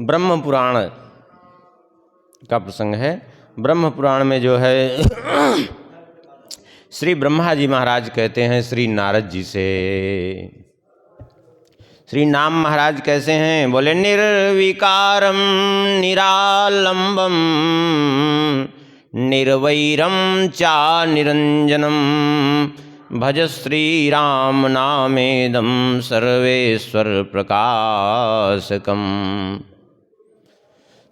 ब्रह्म पुराण का प्रसंग है। ब्रह्म पुराण में जो है श्री ब्रह्मा जी महाराज कहते हैं श्री नारद जी से, श्री नाम महाराज कैसे हैं? बोले निर्विकारम निरालंबम निर्वैरम चा निरंजनम भज श्री राम नामेदम सर्वेश्वर प्रकाशकम।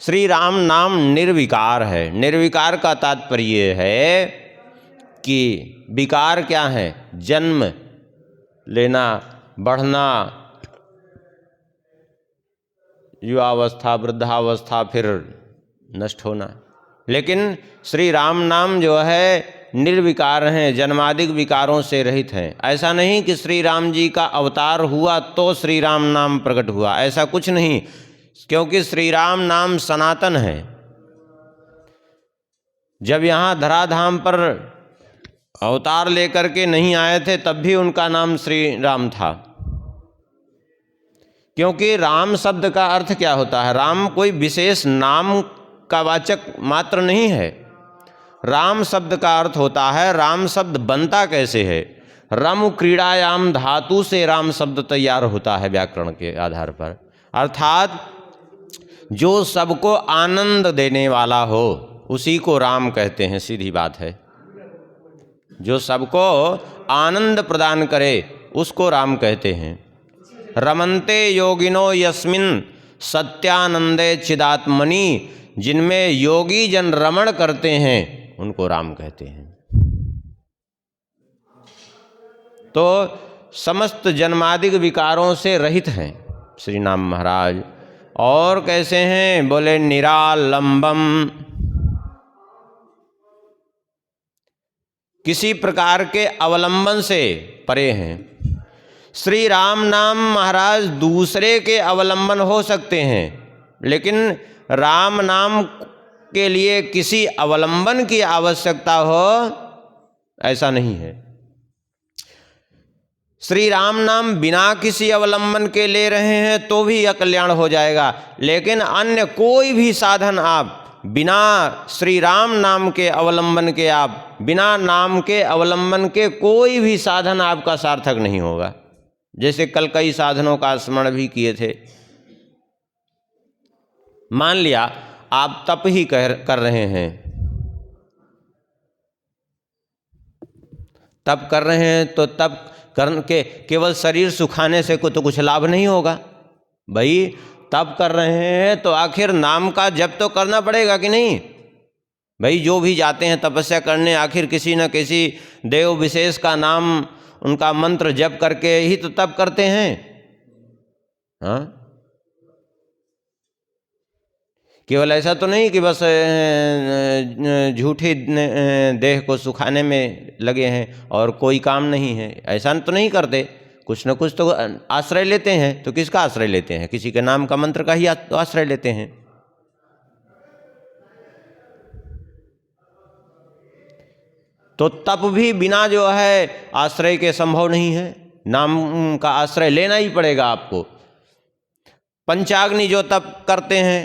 श्री राम नाम निर्विकार है। निर्विकार का तात्पर्य है कि विकार क्या है? जन्म लेना, बढ़ना, युवावस्था, वृद्धावस्था, फिर नष्ट होना। लेकिन श्री राम नाम जो है निर्विकार हैं, जन्मादिक विकारों से रहित हैं। ऐसा नहीं कि श्री राम जी का अवतार हुआ तो श्री राम नाम प्रकट हुआ, ऐसा कुछ नहीं, क्योंकि श्री राम नाम सनातन है। जब यहाँ धराधाम पर अवतार लेकर के नहीं आए थे तब भी उनका नाम श्री राम था, क्योंकि राम शब्द का अर्थ क्या होता है? राम कोई विशेष नाम का वाचक मात्र नहीं है। राम शब्द का अर्थ होता है, राम शब्द बनता कैसे है? रम क्रीड़ायाम धातु से राम शब्द तैयार होता है व्याकरण के आधार पर, अर्थात जो सबको आनंद देने वाला हो उसी को राम कहते हैं। सीधी बात है, जो सबको आनंद प्रदान करे उसको राम कहते हैं। रमन्ते योगिनो यस्मिन सत्यानंदे चिदात्मनि, जिनमें योगी जन रमण करते हैं उनको राम कहते हैं। तो समस्त जन्मादिक विकारों से रहित हैं श्री नाम महाराज। और कैसे हैं? बोले निरालंबम, किसी प्रकार के अवलंबन से परे हैं। श्री राम नाम महाराज दूसरे के अवलंबन हो सकते हैं, लेकिन राम नाम के लिए किसी अवलंबन की आवश्यकता हो ऐसा नहीं है। श्री राम नाम बिना किसी अवलंबन के ले रहे हैं तो भी यह कल्याण हो जाएगा, लेकिन अन्य कोई भी साधन आप बिना श्री राम नाम के अवलंबन के, आप बिना नाम के अवलंबन के कोई भी साधन आपका सार्थक नहीं होगा। जैसे कल कई साधनों का स्मरण भी किए थे। मान लिया आप तप ही कर रहे हैं, तप कर रहे हैं तो तप करने के केवल शरीर सुखाने से तो कुछ लाभ नहीं होगा भाई। तप कर रहे हैं तो आखिर नाम का जप तो करना पड़ेगा कि नहीं भाई? जो भी जाते हैं तपस्या करने, आखिर किसी न किसी देव विशेष का नाम, उनका मंत्र जप करके ही तो तप करते हैं। हाँ, केवल ऐसा तो नहीं कि बस झूठी देह को सुखाने में लगे हैं और कोई काम नहीं है, ऐसा तो नहीं करते। कुछ न कुछ तो आश्रय लेते हैं। तो किसका आश्रय लेते हैं? किसी के नाम का मंत्र का ही आश्रय लेते हैं। तो तप भी बिना जो है आश्रय के संभव नहीं है, नाम का आश्रय लेना ही पड़ेगा आपको। पंचाग्नि जो तप करते हैं,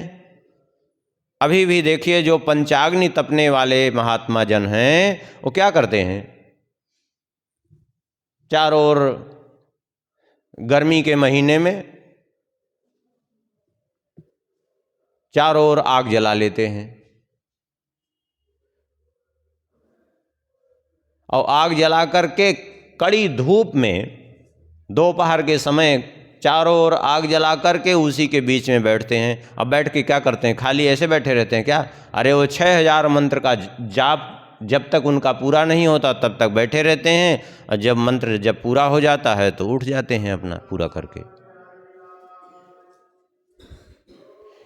अभी भी देखिए जो पंचाग्नि तपने वाले महात्मा जन हैं वो क्या करते हैं? चारों ओर गर्मी के महीने में चारों ओर आग जला लेते हैं, और आग जला करके कड़ी धूप में दोपहर के समय चारों ओर आग जला करके उसी के बीच में बैठते हैं। अब बैठ के क्या करते हैं? खाली ऐसे बैठे रहते हैं क्या? अरे वो 6000 मंत्र का जाप जब तक उनका पूरा नहीं होता तब तक बैठे रहते हैं, और जब मंत्र जब पूरा हो जाता है तो उठ जाते हैं अपना पूरा करके।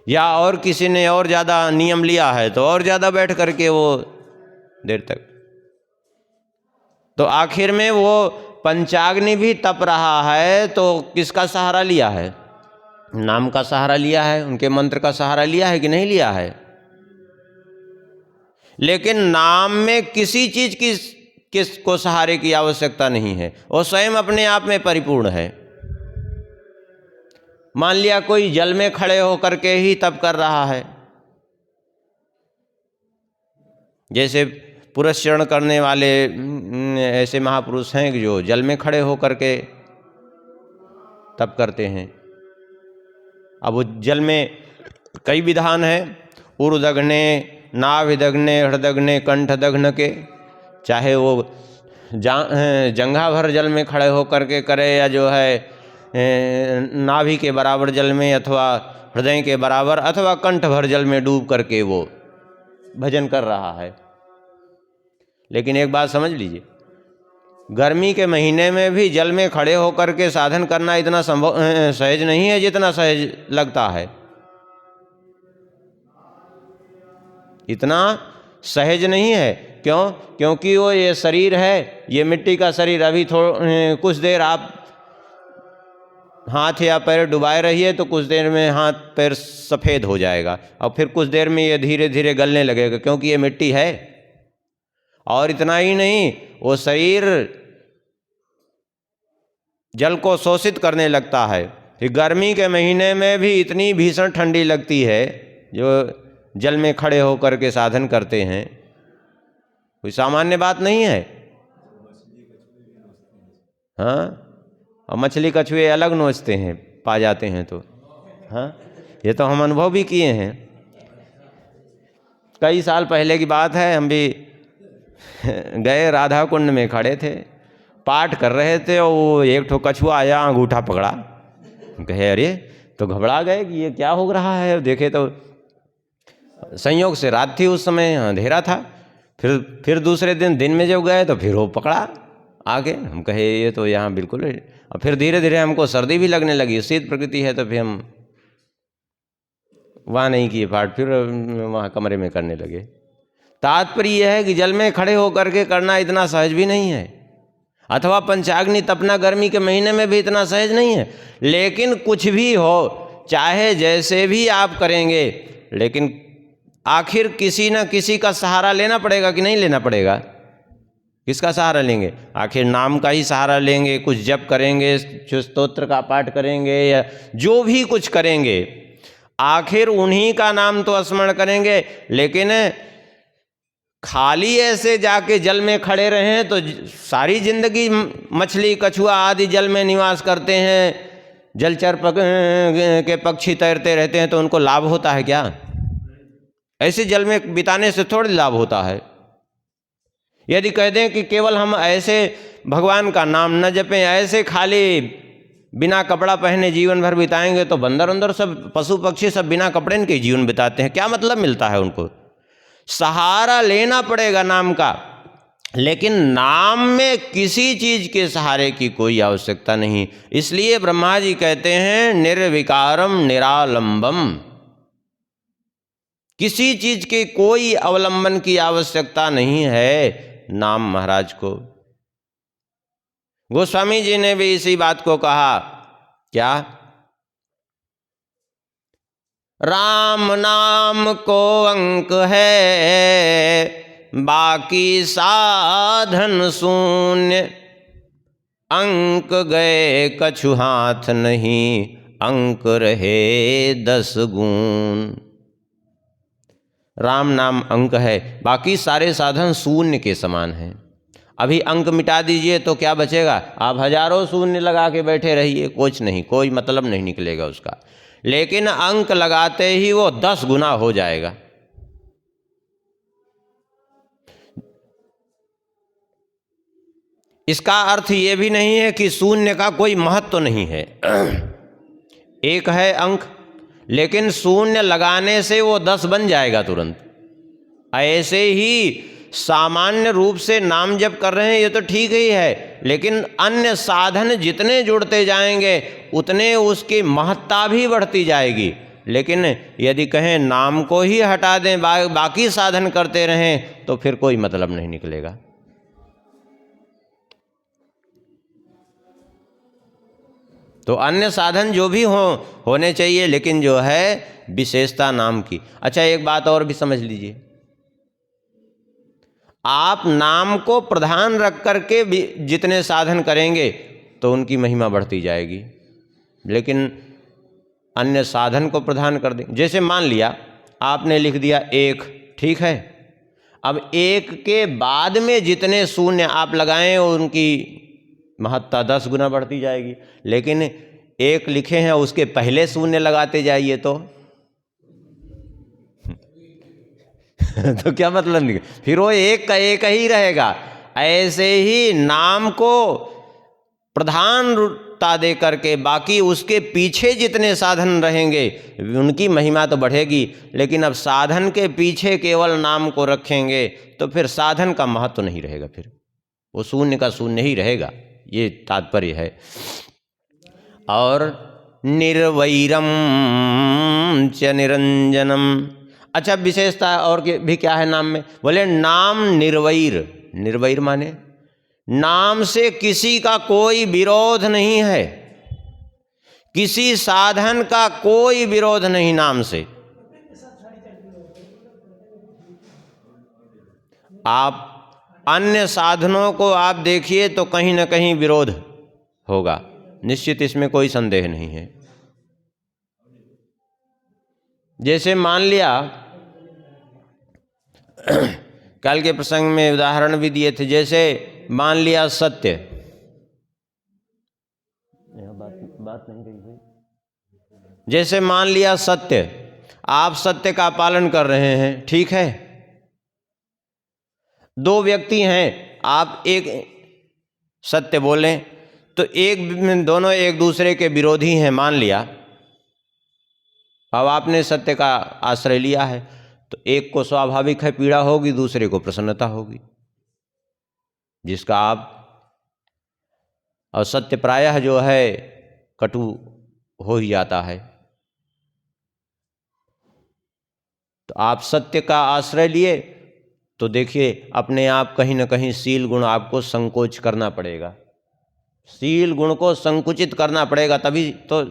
या और किसी ने और ज़्यादा नियम लिया है तो और ज़्यादा बैठ करके वो देर तक। तो आखिर में वो पंचाग्नि भी तप रहा है तो किसका सहारा लिया है? नाम का सहारा लिया है, उनके मंत्र का सहारा लिया है कि नहीं लिया है? लेकिन नाम में किसी चीज की किसको सहारे की आवश्यकता नहीं है, वो स्वयं अपने आप में परिपूर्ण है। मान लिया कोई जल में खड़े होकर के ही तप कर रहा है, जैसे पुरस्चरण करने वाले ऐसे महापुरुष हैं कि जो जल में खड़े होकर के तप करते हैं। अब वो जल में कई विधान हैं, उर्दग्ने, नाभिदग्ने, हृदग्ने, कंठदग्न के, चाहे वो जंघा भर जल में खड़े होकर के करे या जो है नाभि के बराबर जल में, अथवा हृदय के बराबर, अथवा कंठ भर जल में डूब करके वो भजन कर रहा है। लेकिन एक बात समझ लीजिए, गर्मी के महीने में भी जल में खड़े होकर के साधन करना इतना सहज नहीं है जितना सहज लगता है। इतना सहज नहीं है। क्यों? क्योंकि वो ये शरीर है, ये मिट्टी का शरीर, अभी कुछ देर आप हाथ या पैर डुबाए रहिए तो कुछ देर में हाथ पैर सफ़ेद हो जाएगा, और फिर कुछ देर में ये धीरे धीरे गलने लगेगा, क्योंकि ये मिट्टी है। और इतना ही नहीं, वो शरीर जल को शोषित करने लगता है। फिर गर्मी के महीने में भी इतनी भीषण ठंडी लगती है, जो जल में खड़े होकर के साधन करते हैं, कोई सामान्य बात नहीं है। हाँ, और मछली कछुए अलग नोचते हैं, पा जाते हैं तो। हाँ, ये तो हम अनुभव भी किए हैं। कई साल पहले की बात है, हम भी गए, राधा कुंड में खड़े थे, पाठ कर रहे थे, और वो एक ठो कछुआ आया, अंगूठा पकड़ा। कहे अरे, तो घबरा गए कि ये क्या हो रहा है। देखे तो संयोग से रात थी, उस समय अंधेरा था। फिर दूसरे दिन में जब गए तो फिर वो पकड़ा आगे। हम कहे ये तो यहाँ बिल्कुल। और फिर धीरे धीरे हमको सर्दी भी लगने लगी, शीत प्रकृति है, तो फिर हम वहाँ नहीं किए पाठ, फिर वहाँ कमरे में करने लगे। तात्पर्य यह है कि जल में खड़े होकर के करना इतना सहज भी नहीं है, अथवा पंचाग्नि तपना गर्मी के महीने में भी इतना सहज नहीं है। लेकिन कुछ भी हो, चाहे जैसे भी आप करेंगे, लेकिन आखिर किसी न किसी का सहारा लेना पड़ेगा कि नहीं लेना पड़ेगा? किसका सहारा लेंगे? आखिर नाम का ही सहारा लेंगे। कुछ जप करेंगे, जो स्तोत्र का पाठ करेंगे, या जो भी कुछ करेंगे, आखिर उन्हीं का नाम तो स्मरण करेंगे। लेकिन खाली ऐसे जाके जल में खड़े रहें तो सारी जिंदगी मछली कछुआ आदि जल में निवास करते हैं, जलचर के पक्षी तैरते रहते हैं, तो उनको लाभ होता है क्या? ऐसे जल में बिताने से थोड़ी लाभ होता है। यदि कह दें कि केवल हम ऐसे भगवान का नाम न जपें, ऐसे खाली बिना कपड़ा पहने जीवन भर बिताएंगे, तो बंदर अंदर सब पशु पक्षी सब बिना कपड़े के जीवन बिताते हैं, क्या मतलब मिलता है उनको? सहारा लेना पड़ेगा नाम का, लेकिन नाम में किसी चीज के सहारे की कोई आवश्यकता नहीं। इसलिए ब्रह्मा जी कहते हैं निर्विकारम निरालंबम, किसी चीज के कोई अवलंबन की आवश्यकता नहीं है नाम महाराज को। गोस्वामी जी ने भी इसी बात को कहा, क्या? राम नाम को अंक है, बाकी साधन शून्य, अंक गए कछु हाथ नहीं, अंक रहे 10 गुण। राम नाम अंक है, बाकी सारे साधन शून्य के समान हैं। अभी अंक मिटा दीजिए तो क्या बचेगा? आप हजारों शून्य लगा के बैठे रहिए, कुछ नहीं, कोई मतलब नहीं निकलेगा उसका। लेकिन अंक लगाते ही वो 10 गुना हो जाएगा। इसका अर्थ ये भी नहीं है कि शून्य का कोई महत्व तो नहीं है। एक है अंक, लेकिन शून्य लगाने से वो 10 बन जाएगा तुरंत। ऐसे ही सामान्य रूप से नाम जप कर रहे हैं ये तो ठीक ही है, लेकिन अन्य साधन जितने जुड़ते जाएंगे उतने उसकी महत्ता भी बढ़ती जाएगी। लेकिन यदि कहें नाम को ही हटा दें, बाकी साधन करते रहें, तो फिर कोई मतलब नहीं निकलेगा। तो अन्य साधन जो भी होने चाहिए, लेकिन जो है विशेषता नाम की। अच्छा, एक बात और भी समझ लीजिए, आप नाम को प्रधान रख करके जितने साधन करेंगे तो उनकी महिमा बढ़ती जाएगी। लेकिन अन्य साधन को प्रदान कर दें। जैसे मान लिया आपने लिख दिया 1, ठीक है। अब 1 के बाद में जितने शून्य आप लगाएं उनकी महत्ता 10 गुना बढ़ती जाएगी। लेकिन 1 लिखे हैं उसके पहले शून्य लगाते जाइए तो तो क्या मतलब नहीं, फिर वो 1 का 1 ही रहेगा। ऐसे ही नाम को प्रधानता दे करके बाकी उसके पीछे जितने साधन रहेंगे उनकी महिमा तो बढ़ेगी, लेकिन अब साधन के पीछे केवल नाम को रखेंगे तो फिर साधन का महत्व नहीं रहेगा, फिर वो शून्य का शून्य ही रहेगा, ये तात्पर्य है। और निर्वैरम च निरंजनम, अच्छा विशेषता और भी क्या है नाम में? बोले नाम निर्वैर, निर्वैर माने नाम से किसी का कोई विरोध नहीं है, किसी साधन का कोई विरोध नहीं नाम से। आप अन्य साधनों को आप देखिए तो कहीं ना कहीं विरोध होगा, निश्चित, इसमें कोई संदेह नहीं है। जैसे मान लिया कल के प्रसंग में उदाहरण भी दिए थे, जैसे मान लिया सत्य, बात नहीं रही भाई, जैसे मान लिया सत्य, आप सत्य का पालन कर रहे हैं, ठीक है। 2 व्यक्ति हैं, आप एक सत्य बोलें तो दोनों एक दूसरे के विरोधी हैं मान लिया। अब आपने सत्य का आश्रय लिया है तो एक को स्वाभाविक है पीड़ा होगी, दूसरे को प्रसन्नता होगी, जिसका आप, और सत्य प्रायः जो है कटु हो ही जाता है। तो आप सत्य का आश्रय लिए तो देखिए अपने आप कहीं ना कहीं शील गुण आपको संकोच करना पड़ेगा, शील गुण को संकुचित करना पड़ेगा, तभी तो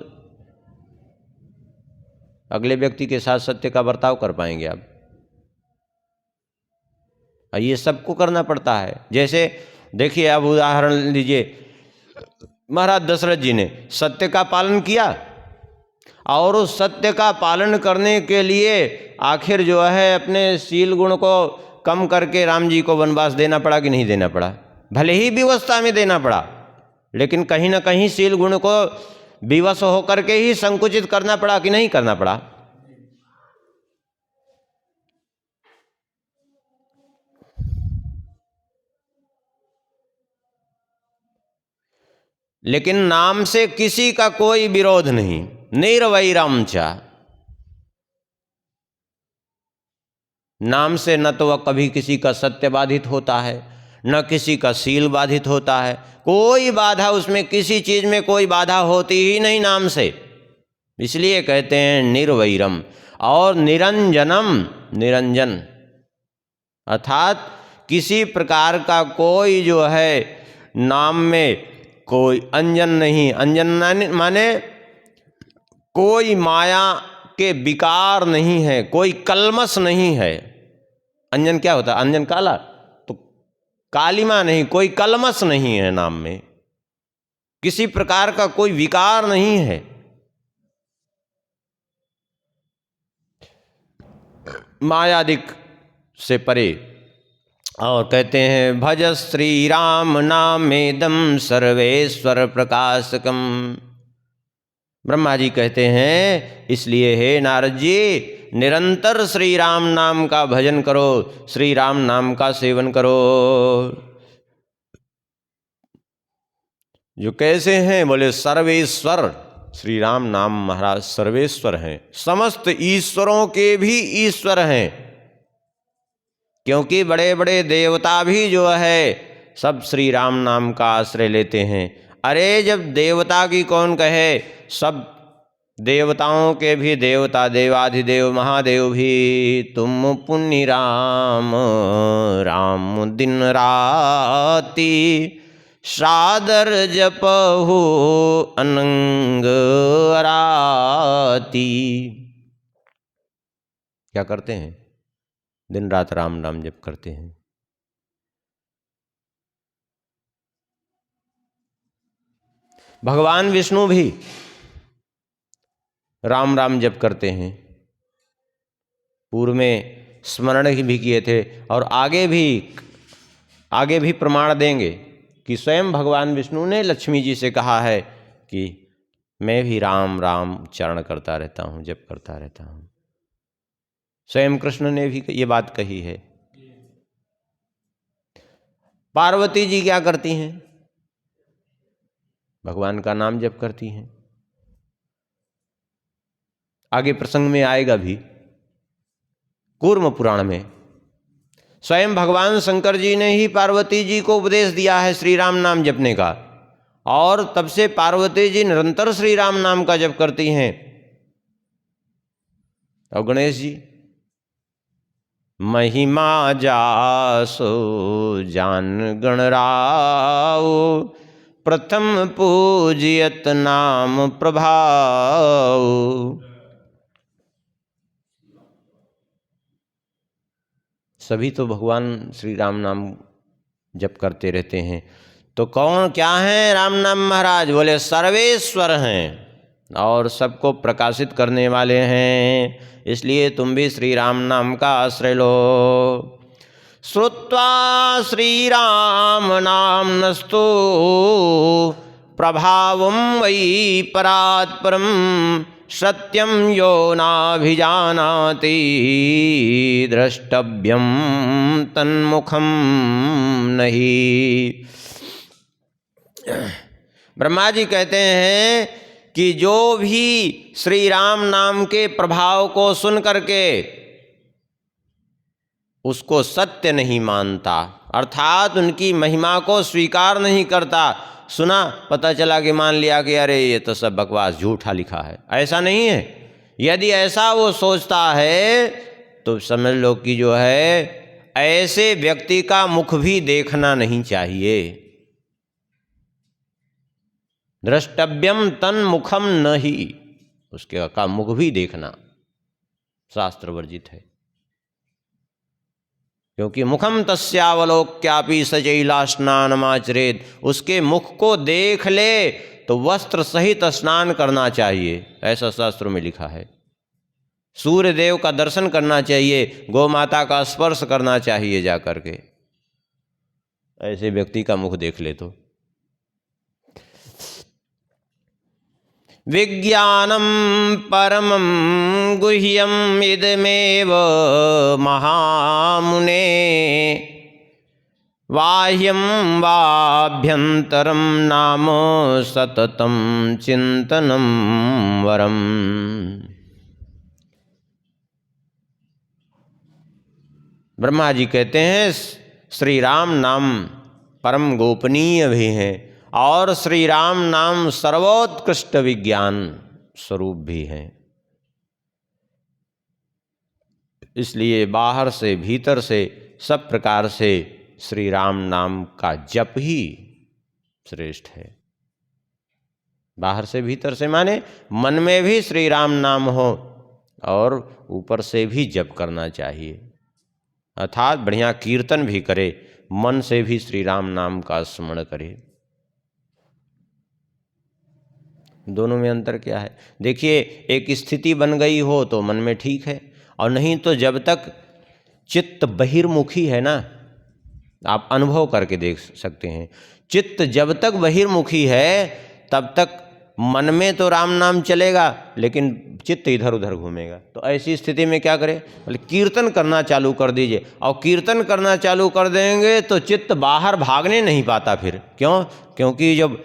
अगले व्यक्ति के साथ सत्य का बर्ताव कर पाएंगे आप। ये सबको करना पड़ता है। जैसे देखिए अब उदाहरण लीजिए, महाराज दशरथ जी ने सत्य का पालन किया और उस सत्य का पालन करने के लिए आखिर जो है अपने शील गुण को कम करके राम जी को वनवास देना पड़ा कि नहीं देना पड़ा? भले ही विवस्था में देना पड़ा, लेकिन कहीं ना कहीं शील गुण को विवश होकर के ही संकुचित करना पड़ा कि नहीं करना पड़ा? लेकिन नाम से किसी का कोई विरोध नहीं, निर्वैरम च, नाम से न तो वह कभी किसी का सत्य बाधित होता है, न किसी का शील बाधित होता है, कोई बाधा उसमें, किसी चीज में कोई बाधा होती ही नहीं नाम से, इसलिए कहते हैं निर्वैरम। और निरंजनम, निरंजन अर्थात किसी प्रकार का कोई जो है नाम में कोई अंजन नहीं, अंजन माने कोई माया के विकार नहीं है, कोई कलमस नहीं है। अंजन क्या होता है? अंजन काला, तो कालिमा नहीं, कोई कलमस नहीं है नाम में, किसी प्रकार का कोई विकार नहीं है। मायादिक से परे। और कहते हैं भज श्री राम नामेदम सर्वेश्वर प्रकाशकम। ब्रह्मा जी कहते हैं इसलिए हे नारद जी निरंतर श्री राम नाम का भजन करो, श्री राम नाम का सेवन करो। जो कैसे हैं? बोले सर्वेश्वर, श्री राम नाम महाराज सर्वेश्वर हैं, समस्त ईश्वरों के भी ईश्वर हैं, क्योंकि बड़े बड़े देवता भी जो है सब श्री राम नाम का आश्रय लेते हैं। अरे जब देवता की कौन कहे, सब देवताओं के भी देवता देवाधिदेव महादेव भी तुम पुण्य राम राम दिन राती सादर जपहु अनंग राती। क्या करते हैं? दिन रात राम नाम जप करते हैं। भगवान विष्णु भी राम राम जप करते हैं। पूर्व में स्मरण भी किए थे और आगे भी प्रमाण देंगे कि स्वयं भगवान विष्णु ने लक्ष्मी जी से कहा है कि मैं भी राम राम उच्चारण करता रहता हूँ, जप करता रहता हूँ। स्वयं कृष्ण ने भी ये बात कही है। पार्वती जी क्या करती हैं? भगवान का नाम जप करती हैं। आगे प्रसंग में आएगा भी, कूर्म पुराण में स्वयं भगवान शंकर जी ने ही पार्वती जी को उपदेश दिया है श्री राम नाम जपने का, और तब से पार्वती जी निरंतर श्री राम नाम का जप करती हैं। और गणेश जी, महिमा जासो जान गणराव, प्रथम पूजियत नाम प्रभाव। सभी तो भगवान श्री राम नाम जप करते रहते हैं, तो कौन क्या हैं राम नाम महाराज? बोले सर्वेश्वर हैं और सबको प्रकाशित करने वाले हैं। इसलिए तुम भी श्री राम नाम का आश्रय लो। श्रुत्वा श्री राम नाम नस्तु प्रभावं वै परात् परम, सत्यम यो नाभिजानाति द्रष्टव्यम तन्मुखम नहीं। ब्रह्मा जी कहते हैं कि जो भी श्री राम नाम के प्रभाव को सुन करके उसको सत्य नहीं मानता, अर्थात उनकी महिमा को स्वीकार नहीं करता, सुना पता चला कि मान लिया कि अरे ये तो सब बकवास झूठा लिखा है, ऐसा नहीं है। यदि ऐसा वो सोचता है तो समझ लो कि जो है ऐसे व्यक्ति का मुख भी देखना नहीं चाहिए। द्रष्टव्यम तन मुखम नहीं, उसके का मुख भी देखना शास्त्र वर्जित है। क्योंकि मुखम तस्यावलोक्यापि सजैला स्नानमाचरेत, उसके मुख को देख ले तो वस्त्र सहित स्नान करना चाहिए, ऐसा शास्त्रों में लिखा है। सूर्य देव का दर्शन करना चाहिए, गौ माता का स्पर्श करना चाहिए जा करके, ऐसे व्यक्ति का मुख देख ले तो। विज्ञानम परमं गुह्यम इदमेव महामुने, बाह्यं वाभ्यंतरं नाम सततं चिंतनं वरम। ब्रह्मा जी कहते हैं श्री राम नाम परम गोपनीय भी है और श्री राम नाम सर्वोत्कृष्ट विज्ञान स्वरूप भी है। इसलिए बाहर से भीतर से सब प्रकार से श्री राम नाम का जप ही श्रेष्ठ है। बाहर से भीतर से माने मन में भी श्री राम नाम हो और ऊपर से भी जप करना चाहिए, अर्थात बढ़िया कीर्तन भी करे, मन से भी श्री राम नाम का स्मरण करे। दोनों में अंतर क्या है? देखिए, एक स्थिति बन गई हो तो मन में ठीक है, और नहीं तो जब तक चित्त बहिर्मुखी है ना, आप अनुभव करके देख सकते हैं, चित्त जब तक बहिर्मुखी है तब तक मन में तो राम नाम चलेगा लेकिन चित्त इधर उधर घूमेगा। तो ऐसी स्थिति में क्या करें? बोले कीर्तन करना चालू कर दीजिए, और कीर्तन करना चालू कर देंगे तो चित्त बाहर भागने नहीं पाता फिर। क्यों? क्योंकि जब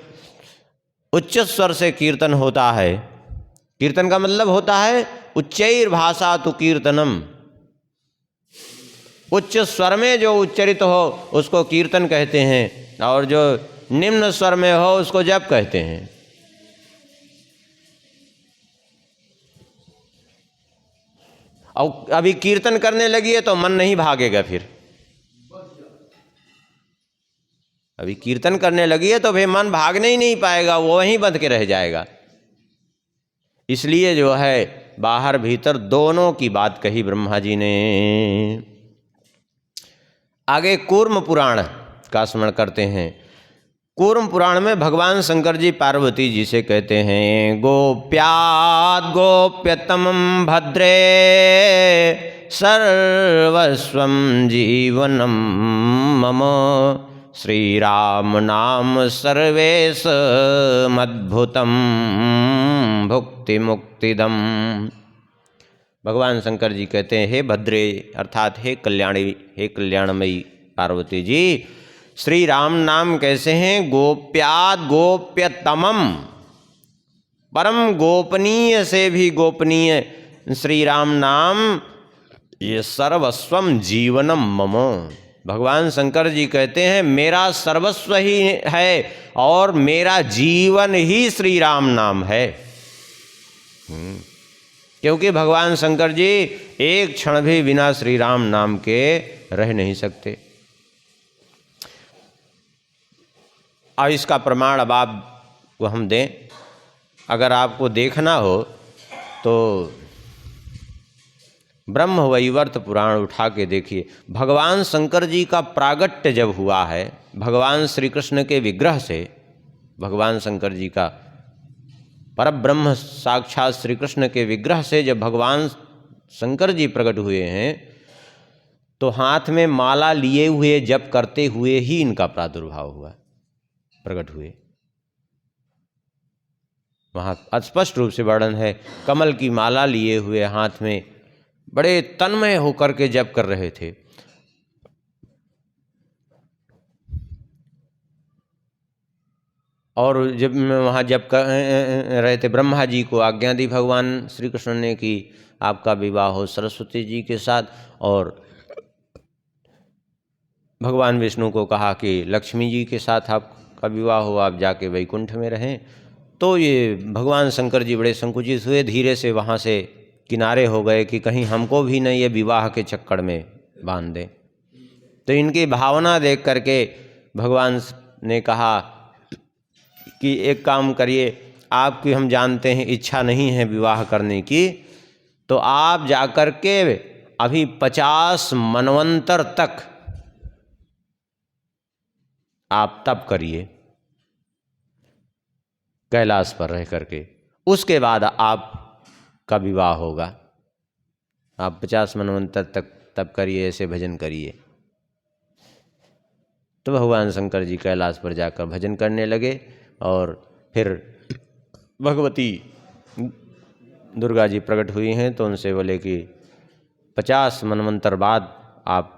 उच्च स्वर से कीर्तन होता है, कीर्तन का मतलब होता है उच्चैर भाषा तो कीर्तनम, उच्च स्वर में जो उच्चरित हो उसको कीर्तन कहते हैं, और जो निम्न स्वर में हो उसको जप कहते हैं। और अभी कीर्तन करने लगी है तो मन नहीं भागेगा फिर, अभी कीर्तन करने लगी है तो फिर मन भागने ही नहीं पाएगा, वो वहीं बंध के रह जाएगा। इसलिए जो है बाहर भीतर दोनों की बात कही ब्रह्मा जी ने। आगे कूर्म पुराण का स्मरण करते हैं। कूर्म पुराण में भगवान शंकर जी पार्वती जी से कहते हैं, गोप्याद् गोप्यतमं भद्रे सर्वस्वं जीवनं मम श्रीराम नाम सर्वेशमद्भुतं भुक्ति मुक्तिदम्। भगवान शंकर जी कहते हैं, हे भद्रे अर्थात हे कल्याणी, हे कल्याणमयी पार्वती जी, श्री राम नाम कैसे हैं? गोप्याद् गोप्यतमम, परम गोपनीय से भी गोपनीय श्री राम नाम, ये सर्वस्वम जीवनम मम। भगवान शंकर जी कहते हैं मेरा सर्वस्व ही है और मेरा जीवन ही श्री राम नाम है। क्योंकि भगवान शंकर जी एक क्षण भी बिना श्री राम नाम के रह नहीं सकते। और इसका प्रमाण अब आपको हम दें, अगर आपको देखना हो तो ब्रह्म वैवर्त पुराण उठा के देखिए। भगवान शंकर जी का प्रागट्य जब हुआ है भगवान श्री कृष्ण के विग्रह से, भगवान शंकर जी का परब्रह्म साक्षात श्री कृष्ण के विग्रह से जब भगवान शंकर जी प्रकट हुए हैं तो हाथ में माला लिए हुए जप करते हुए ही इनका प्रादुर्भाव हुआ, प्रकट हुए। वहाँ स्पष्ट रूप से वर्णन है, कमल की माला लिए हुए हाथ में बड़े तन्मय होकर के जप कर रहे थे। और जब वहाँ जप कर रहे थे, ब्रह्मा जी को आज्ञा दी भगवान श्री कृष्ण ने कि आपका विवाह हो सरस्वती जी के साथ, और भगवान विष्णु को कहा कि लक्ष्मी जी के साथ आपका विवाह हो, आप जाके वैकुंठ में रहें। तो ये भगवान शंकर जी बड़े संकुचित हुए, धीरे से वहाँ से किनारे हो गए कि कहीं हमको भी न ये विवाह के चक्कर में बांध दे। तो इनकी भावना देख करके भगवान ने कहा कि एक काम करिए, आपकी हम जानते हैं इच्छा नहीं है विवाह करने की, तो आप जाकर के अभी 50 मनवंतर तक आप तप करिए कैलाश पर रह करके, उसके बाद आपका विवाह होगा। आप 50 मनवंतर तक तप करिए, ऐसे भजन करिए। तो भगवान शंकर जी कैलाश पर जाकर भजन करने लगे और फिर भगवती दुर्गा जी प्रकट हुई हैं तो उनसे बोले कि 50 मनवंतर बाद आप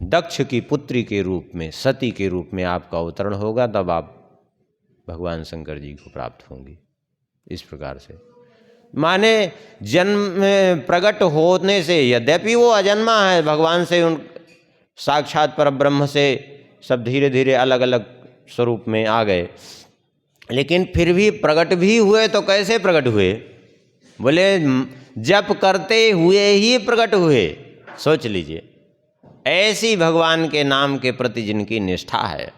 दक्ष की पुत्री के रूप में, सती के रूप में आपका अवतरण होगा, तब आप भगवान शंकर जी को प्राप्त होंगी। इस प्रकार से माने जन्म प्रकट होने से, यद्यपि वो अजन्मा है, भगवान से उन साक्षात परब्रह्म से सब धीरे धीरे अलग अलग स्वरूप में आ गए, लेकिन फिर भी प्रकट भी हुए। तो कैसे प्रकट हुए? बोले जप करते हुए ही प्रकट हुए। सोच लीजिए, ऐसी भगवान के नाम के प्रति जिनकी निष्ठा है।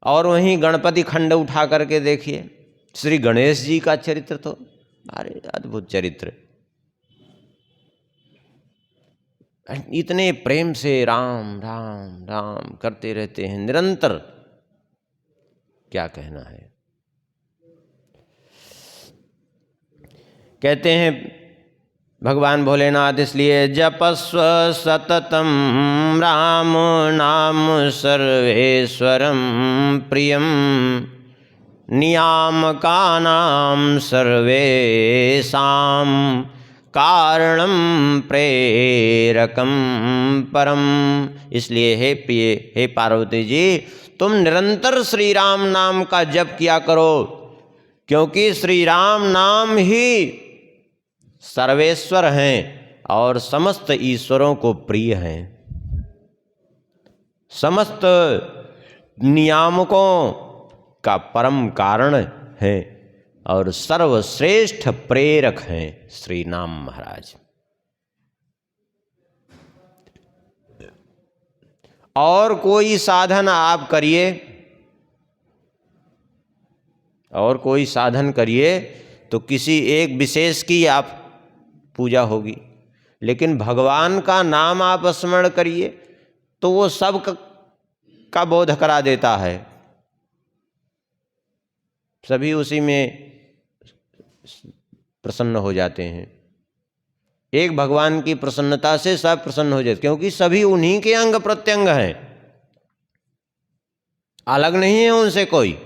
और वहीं गणपति खंड उठा करके देखिए, श्री गणेश जी का चरित्र तो अरे अद्भुत चरित्र। इतने प्रेम से राम राम राम करते रहते हैं निरंतर, क्या कहना है। कहते हैं भगवान भोलेनाथ इसलिए जपस्व सततम राम नाम सर्वेश्वरम प्रियम नियामकानां सर्वेषां कारणम प्रेरकम परम। इसलिए हे प्रिय, हे पार्वती जी, तुम निरंतर श्री राम नाम का जप किया करो, क्योंकि श्री राम नाम ही सर्वेश्वर हैं और समस्त ईश्वरों को प्रिय हैं, समस्त नियामकों का परम कारण है और सर्वश्रेष्ठ प्रेरक हैं श्री नाम महाराज। और कोई साधन आप करिए, और कोई साधन करिए तो किसी एक विशेष की आप पूजा होगी, लेकिन भगवान का नाम आप स्मरण करिए तो वो सब का बोध करा देता है, सभी उसी में प्रसन्न हो जाते हैं। एक भगवान की प्रसन्नता से सब प्रसन्न हो जाते, क्योंकि सभी उन्हीं के अंग प्रत्यंग हैं, अलग नहीं है उनसे कोई।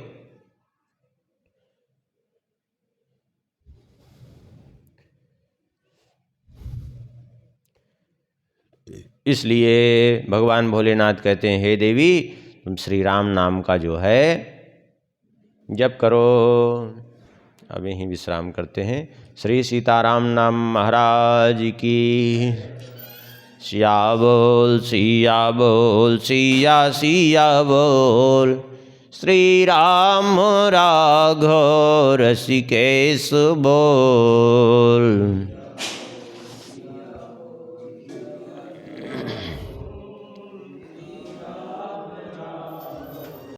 इसलिए भगवान भोलेनाथ कहते हैं, हे देवी तुम श्री राम नाम का जो है जप करो। अब यहीं विश्राम करते हैं। श्री सीताराम नाम महाराज की। सिया बोल सिया बोल सिया सिया बोल। श्री राम राघव रसिकेश बोल।